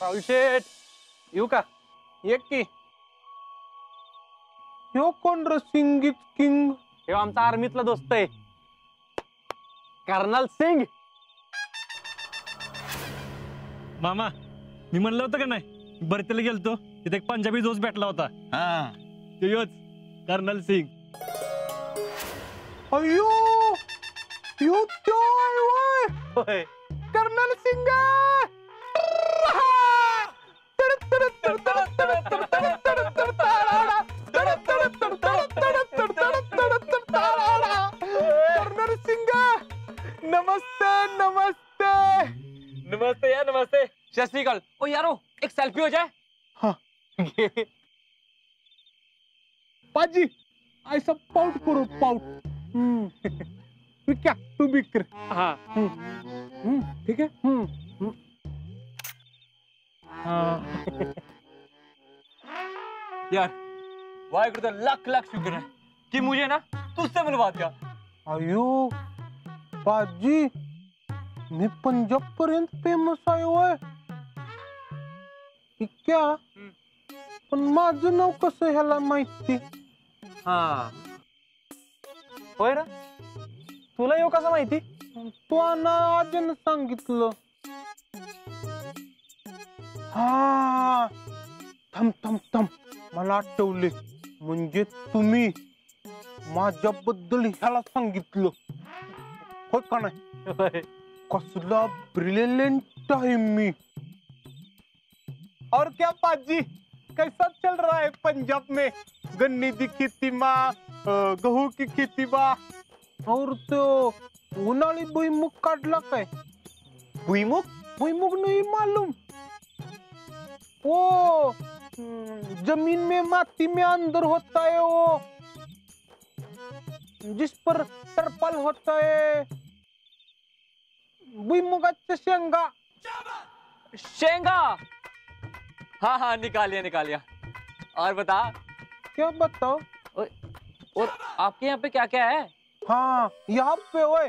राहुल शेठ येऊ का? एक की ह्यो कोण र सिंग किंग? हे आमचा आर्मीतला दोस्त आहे कर्नल सिंग. मामा मी म्हणलं होतं का नाही भरतीला गेलतो तिथे एक पंजाबी दोस्त भेटला होता. हा तो योच कर्नल सिंग. अयो यो त्यो आहे होय कर्नल सिंग. कर्नल सिंग नमस्ते नमस्ते. नमस्ते यार नमस्ते. सत श्री अकाल. ओ यारो एक सेल्फी हो जाए. हाँ पाजी ऐसा पाउट करो पाउट. क्या तू भी कर. हाँ ठीक है. यार वाहेगुरु का लाख लाख शुक्र है कि मुझे ना तुझसे मिलवा दिया. अयो पाजी मी पंजाब पर्यंत फेमस आहे होय. क्या पण माझं नाव कसं ह्याला माहिती? हाँ होय ना तुला येऊ कसं माहिती? तू ना आजन सांगितलं. हा थम थम थम मला आठवले. म्हणजे तुम्ही माझ्याबद्दल ह्याला सांगितलं होय का नाही? कसला ब्रिलियंट आहे मी. और क्या पाजी कैसा चल रहा है पंजाब में? गन्ने की खेती में गहू की खेती में. और तो उन्हाळी भुईमुग काढला काय? भुईमुग भुईमुग नहीं मालूम? वो जमीन में माटी में अंदर होता है वो जिस पर टरपल होता है. भुईमुगाच्या शेंगा. शेंगा. हाँ हाँ निकालिया निकालिया. और बता. क्या बताओ? और आपके यहाँ पे क्या क्या है? हाँ यहाँ पे ओए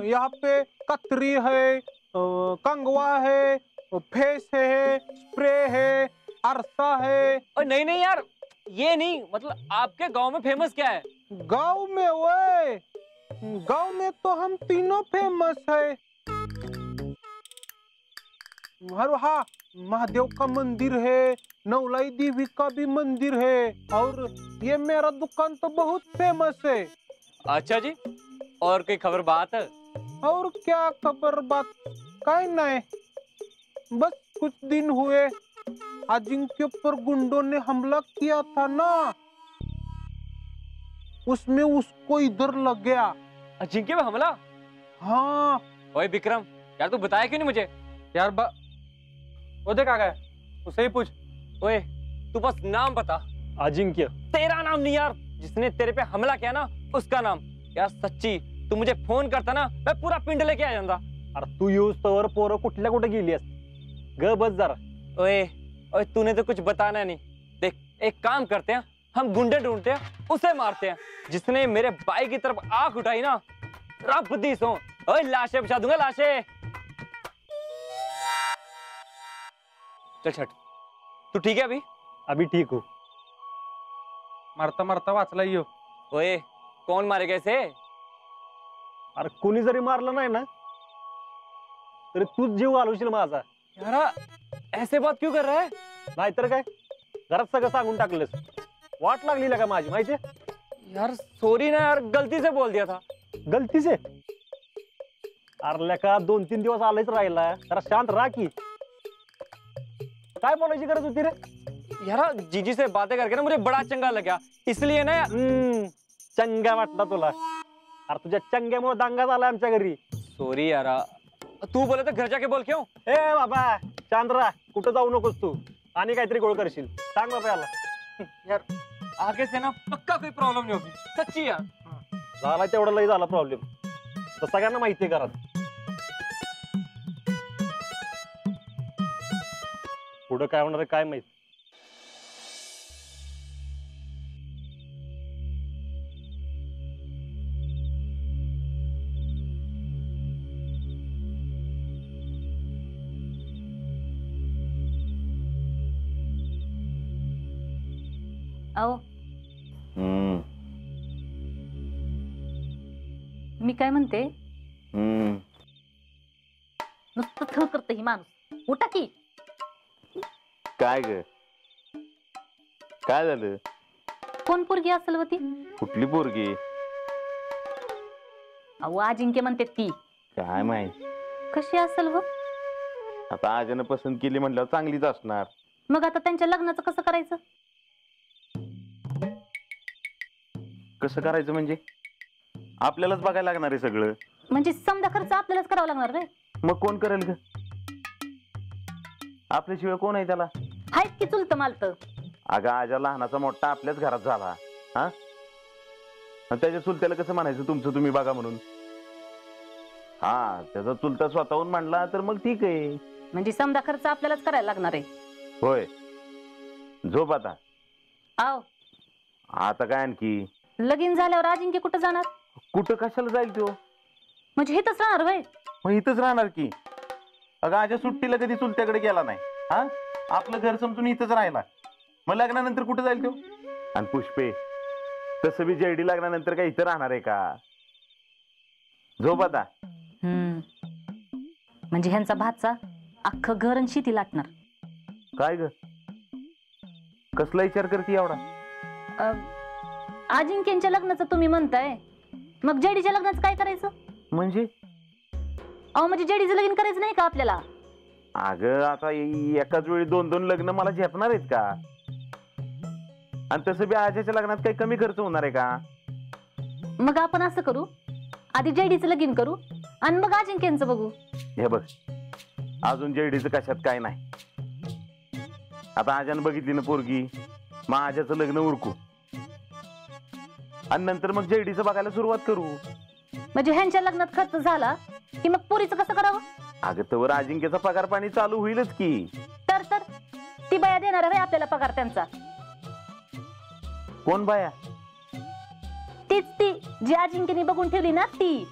यहाँ पे कतरी है, कंगवा है, फेस है, स्प्रे है, अरसा है. नहीं नहीं यार ये नहीं मतलब आपके गांव में फेमस क्या है? गांव में ओए गांव में तो हम तीनों फेमस है. हाँ महादेव का मंदिर है, नवलाई देवी का भी मंदिर है और ये मेरा दुकान तो बहुत फेमस है. अच्छा जी. और कोई खबर बात है? और क्या खबर बात काय नहीं. बस कुछ दिन हुए अजिंक्य पर गुंडों ने हमला किया था ना, उसमें उसको इधर लग गया. अजिंक्य पे हमला? हाँ. ओए विक्रम यार तू बताया क्यों नहीं मुझे? यार वो देख आ गया उसे ही पूछ. ओए तू बस नाम बता. अजिंक्य. तेरा नाम नहीं यार. जिसने तेरे पे हमला किया ना उसका नाम. यार सच्ची तू मुझे फोन करता ना मैं पूरा पिंड लेके आ जाता. अरे तू यूज तर पोरं कुठल्या कुठे गेली असती. ग बस जरा. ओए ओए तूने तो कुछ बताना नहीं. देख एक काम करते हैं हम गुंडे ढूंढते हैं उसे मारते हैं. जिसने मेरे भाई की तरफ आंख उठाई ना रब दी सो. ओए लाशें बिछा दूंगा लाशें. चल छट. तू ठीक है अभी? अभी ठीक हूँ. मारता मारता वाचला यो. ओए कौन मारेगा इसे? अरे कोणी जरी मारलं नाही ना तरी तूच जीव घालवशील माझा. यार ऐसे बात क्यों कर रहा है? नाहीतर काय घरात सगळं सांगून टाकलंस. वाट लागली का माझी माहितीये? यार सॉरी ना यार गलती से बोल दिया था. गलती से? अरे का 2-3 दिवस आलायच राहिला जरा शांत राहा की. काय बोलायची गरज होती रे? यार जीजी से बातें करके ना मुझे बड़ा चंगा लगा इसलिए ना. चंगा वाटला तुला? अरे तुझ्या चंग्यामुळे दांगा झाला आमच्या घरी. सॉरी यार. तू बोले तो घर जाके बोल क्यों? ए बाबा शांत राहा. कुठं जाऊ नकोस तू. आणि काहीतरी गोळ करशील. सांग बाबा याला. यार आगे से ना पक्का कोई प्रॉब्लम नहीं होगी सच्ची यार. झाला तेवढा लई झाला प्रॉब्लेम. तर सगळ्यांना माहितीये घरात. पुढं काय होणार काय माहित. अहो हम्म मी काय म्हणते, हम्म नुसतं थळ करते ही माणूस. उठा की. काय ग, काय झालं? कोण पोरगी असेल होती? कुठली पोरगी? अहो अजिंक्य म्हणते ती. काय माहित, कशी असेल व? आता आजनं पसंत केली म्हटल्यावर चांगलीच असणार. मग आता त्यांच्या लग्नाचं कसं करायचं? कसं करायचं म्हणजे? आपल्यालाच बघायला लागणार आहे सगळं. म्हणजे समजा खर्च आपल्यालाच करावा लागणार रे. मग कोण करेल ग? आपल्याशिवाय कोण आहे त्याला? हायच की चुलत मालत. अगं आजा लहानाचा मोठा आपल्याच घरात झाला. हा, आणि त्याच्या चुलत्याला कसं म्हणायचं तुमचं तुम्ही बघा म्हणून? हा, त्याचा चुलता स्वतःहून म्हणला तर मग ठीक आहे. म्हणजे समजा खर्च आपल्यालाच करायला लागणार आहे. होय, झोप आता. आव आता काय आणखी? लगीन झाल्यावर अजिंक्य कुठं जाणार? कुठं कशाला जाईल तो? म्हणजे हेच राहणार होय? मग इथंच राहणार की. अगं आजा सुट्टीला कधी चुलत्याकडे गेला नाही. हा, आपलं घर समजून इथंच राहिला. मग लग्नानंतर कुठं जाईल तो? आणि पुष्पे, तसं बी जयडी लग्नानंतर काय इथं राहणार आहे का? झोप आता. म्हणजे ह्यांचा भातचा अख्खं घर आणि शेती लाटणार. काय ग, कसला विचार करते एवढा? अजिंक्यच्या लग्नाचं तुम्ही म्हणताय, मग जेडीच्या लग्नाचं काय करायचं? म्हणजे? अहो म्हणजे जेडीचं लगीन करायचं नाही का आपल्याला? अगं आता एकाच वेळी 2-2 लग्न मला झेपणार आहेत का? आणि तसं बी आजाच्या लग्नात काही कमी खर्च होणार आहे का? मग आपण असं करू, आधी जेडीचं लगीन करू आणि मग अजिंक्यचं बघू. हे बघ, अजून जेडीचं कशात काय नाही. आता आजानं बघितली ना पोरगी, मग आजाचं लग्न उरकू आणि नंतर मग जेडीचं बघायला सुरुवात करू. म्हणजे ह्यांच्या लग्नात खर्च झाला की मग पोरीचं कसं करावं? अगं तवर अजिंक्यचा पगार पाणी चालू होईलच की. तर ती बाया देणार आहे आपल्याला पगार त्यांचा. कोण बाया? तीच ती जी अजिंक्यने बघून ठेवली ना ती.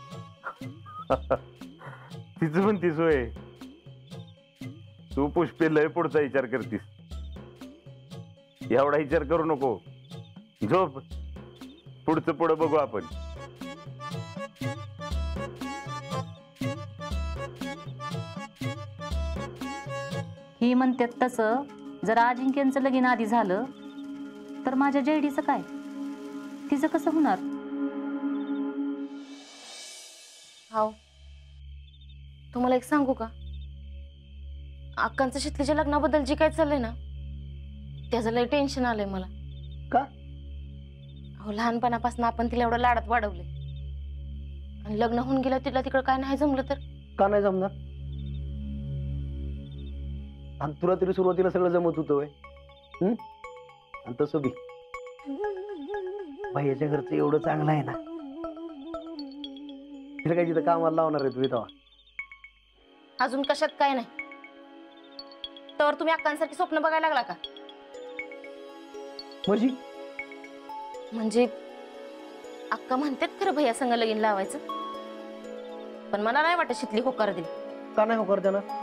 तिचं पण तीच होय. तू पुष्पे लय पुढचा विचार करतीस. एवढा विचार करू नको. झोप, पुढचं पुढं बघू आपण. ही म्हणतात तसं जर अजिंक्यचं लगीन आधी झालं तर माझ्या जेडीचं काय? तिचं कसं होणार? हाव, तुम्हाला एक सांगू का? अक्कांचं शितलीच्या लग्नाबद्दल जे काय चाललंय ना, त्याचं लय टेन्शन आलंय मला. का? हो, लहानपणापासून आपण तिला एवढं लाडात वाढवले आणि लग्न होऊन गेलं तिला तिकडं काय नाही जमलं तर? का नाही जमणार? आणि तुला तरी सुरुवातीला सगळं जमत होतं वय. आणि तसं बी भैयाच्या घरचं एवढं चांगलं आहे ना, तिला काय तिथं कामाला लावणार आहे तुम्ही तेव्हा? अजून कशात काय नाही, तर तुम्ही अक्कांसारखी स्वप्न बघायला लागला का? म्हणजे अक्का म्हणतात खरं भैया संग लगीन लावायचं, पण मला नाही वाटत शितली होकार देईल. का नाही होकार देणार?